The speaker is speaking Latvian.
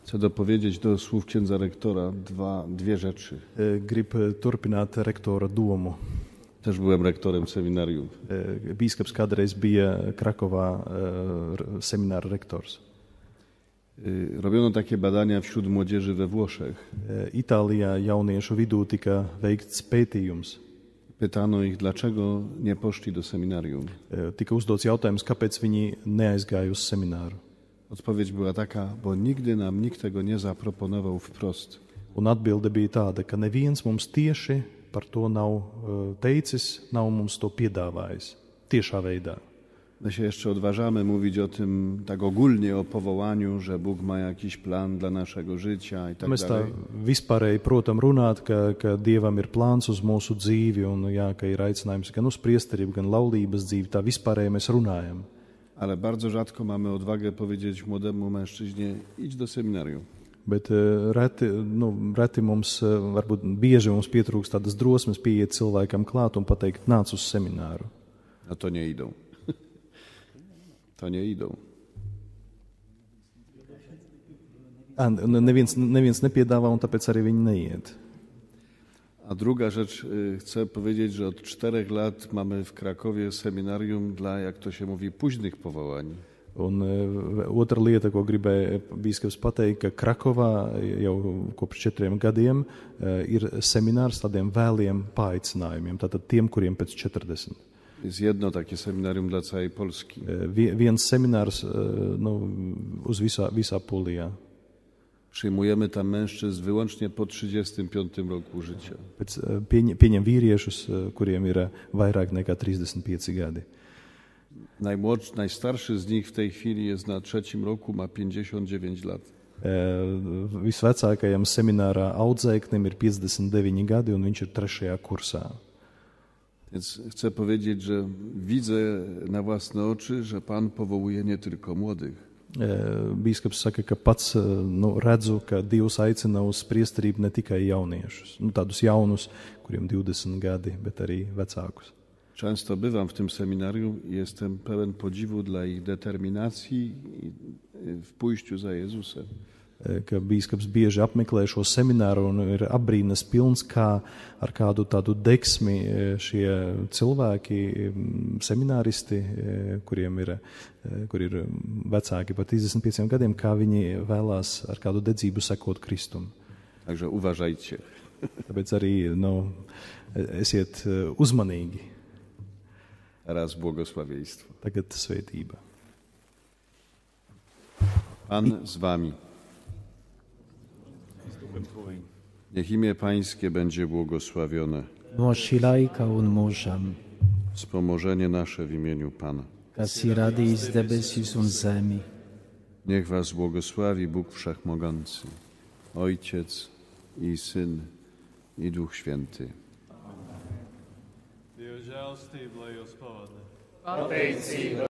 Chcę dopowiedzieć do słów księdza rektora dwie rzeczy. Grib turpināt rektora domu. Też byłem rektorem seminarium. Bīskaps kādreiz bija Krakovā semināra rektors. Robiono takie badania wśród młodzieży we Włoszech. Itālijā jauniešu vidū tika veikts pētījums. Pytano ich, dlaczego nie poszli do seminarium. Tika uzdots jautājums, kāpēc viņi neaizgāja uz semināru. Odpowiedź była taka, bo nigdy nam nikt tego nie zaproponował wprost. Un atbilde bija tāda, ka neviens mums tieši par to nav teicis, nav mums to piedāvājis tiešā veidā. My się jeszcze odważamy mówić o tym tak ogólnie, o powołaniu, że Bóg ma jakiś plan dla naszego życia i tak Mēs tā dalej. vispārēji, protams, runāt, ka Dievam ir plāns uz mūsu dzīvi un jā, ka ir aicinājums gan uz priesterību, gan laulības dzīvi. Tā vispārēji mēs runājam. Ale bardzo rzadko mamy odwagę powiedzieć młodemu mężczyźnie, idź do seminarium. Bet reti mums, varbūt bieži mums pietrūkst tādas drosmes pieiet cilvēkam klāt un pateikt, nāc uz semināru. No to nie idą. To nie idą. Neviens nepiedāvā un tāpēc arī viņi neiet. A druga rzecz, chcę powiedzieć, że od 4 lat mamy w Krakowie seminarium dla, jak to się mówi, późnych powołań. Un otra lieta, ko gribēja bīskaps pateikt, ka Krakovā jau kopš 4 gadiem ir seminārs tādiem vēliem paaicinājumiem, tātad tiem, kuriem pēc 40. Jest jedno takie seminarium dla całej Polski. Viens seminārs uz visā Polijā. Przyjmujemy tam mężczyzn wyłącznie po 35 roku życia. Pieņem vīriešus, kuriem ir vairāk nekā 35 gadi. Najstarszy z nich w tej chwili jest na 3. roku, ma 59 lat. Visvecākajam seminārā audzēknim ir 59 gadi un viņš ir 3. kursā. Więc chcę powiedzieć, że widzę na własne oczy, że Pan powołuje nie tylko młodych. Bīskaps saka, ka pats redzu, ka Dievs aicina uz priesterību ne tikai jauniešus, tādus jaunus, kuriem 20 gadi, bet arī vecākus. Często bywam w tym seminarium i jestem pełen podziwu dla ich determinacji w pójściu za Jezusem. Ka bīskaps bieži apmeklē šo semināru un ir apbrīnas pilns, kā ar kādu tādu deksmi šie cilvēki, semināristi, kur ir vecāki par 35 gadiem, kā viņi vēlās ar kādu dedzību sekot Kristum. Także uważajcie. Tāpēc arī esiet uzmanīgi. Teraz błogosławieństwo. Tagad svētība. Pan z wami. Niech imię Pańskie będzie błogosławione. Nošķīlāja un mūžam, Wspomożenie nasze w imieniu Pana. kas ir radījis debesis un zemi. Niech was błogosławi Bóg Wszechmogący, Ojciec i Syn i Duch Święty. Dieva žēlastība, lai jūs pavada. Pateicība